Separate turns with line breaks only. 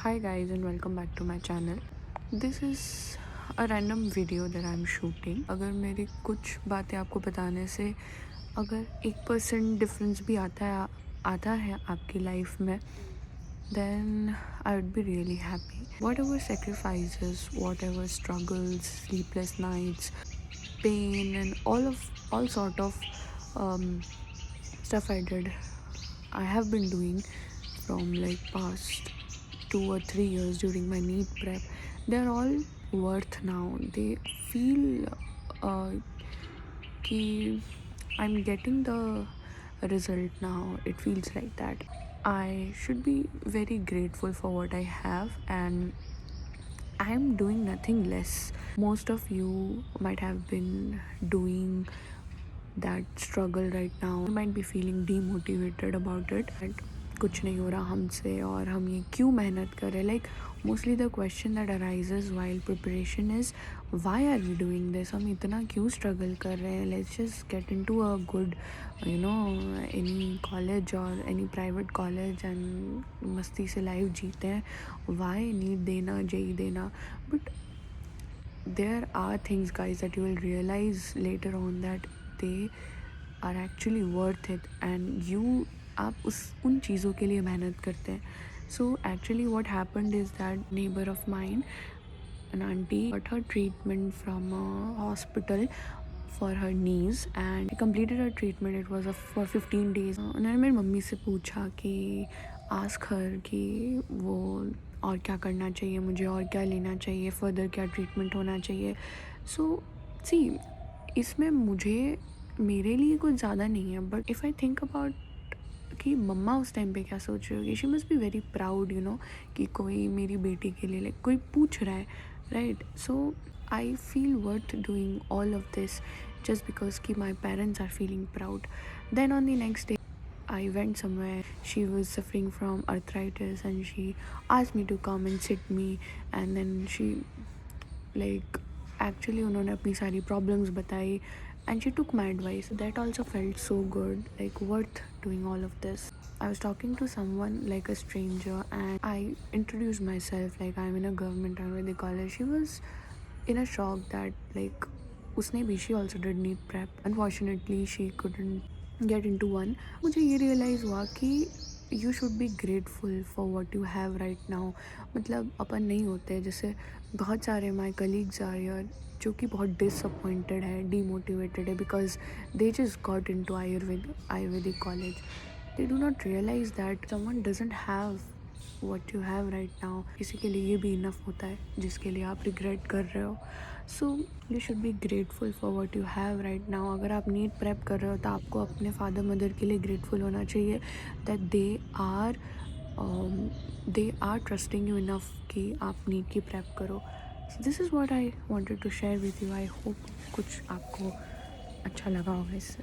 Hi guys and welcome back to my channel. This is a random video that I'm shooting. अगर मेरी कुछ बातें आपको बताने से अगर 1% डिफरेंस भी आता है आपकी लाइफ में, then I would be really happy. Whatever sacrifices, whatever struggles, sleepless nights, pain, and all sort of stuff I did, I have been doing from like past 2 or 3 years during my NEET prep. They're all worth now. They feel कि I'm getting the result now. It feels like that. I should be very grateful for what I have, and I'm doing nothing less. Most of you might have been doing that struggle right now. You might be feeling demotivated about it. That कुछ नहीं हो रहा हमसे और हम ये क्यों मेहनत कर रहे हैं. Like mostly the question that arises while preparation is why are we doing this? हम इतना क्यों struggle कर रहे हैं. Let's just get into a good any college or any private college and मस्ती से लाइफ जीते हैं. Why नीट देना जेई देना. But there are things guys that you will realize later on that they are actually worth it and you आप उन चीज़ों के लिए मेहनत करते हैं. So actually what happened is that neighbor of mine, an auntie, got her treatment from a hospital for her knees and she completed her treatment. It was for 15 days. उन्होंने मेरी मम्मी से पूछा कि ask her कि वो और क्या करना चाहिए मुझे और क्या लेना चाहिए, फर्दर क्या ट्रीटमेंट होना चाहिए. सो सी इसमें मुझे मेरे लिए कुछ ज़्यादा नहीं है, but if I think about कि मम्मा उस टाइम पे क्या सोच रही होगी. She must be very proud कि कोई मेरी बेटी के लिए कोई पूछ रहा है, right. So I feel worth doing all of this just because ki my parents are feeling proud. Then on the next day I went somewhere. She was suffering from arthritis and she asked me to come and sit me, and then she like actually उन्होंने अपनी सारी problems बताई and she took my advice. That also felt so good, like worth doing all of this. I was talking to someone like a stranger and I introduced myself like I'm in a government Ayurvedic college. She was in a shock that like उसने भी she also did NEET prep. Unfortunately she couldn't get into one. मुझे ये realize हुआ कि you should be grateful for what you have right now. मतलब अपन नहीं होते. जैसे बहुत सारे my colleagues are here जो कि बहुत disappointed है, demotivated है because they just got into Ayurvedic college. They do not realize that someone doesn't have what you have right now. किसी के लिए ये भी enough होता है जिसके लिए आप regret कर रहे हो. So you should be grateful for what you have right now. अगर आप नीट प्रेप कर रहे हो तो आपको अपने फादर मदर के लिए ग्रेटफुल होना चाहिए that they are trusting you enough कि आप नीट की प्रेप करो. This is what I wanted to share with you. I hope कुछ आपको अच्छा लगा होगा इससे.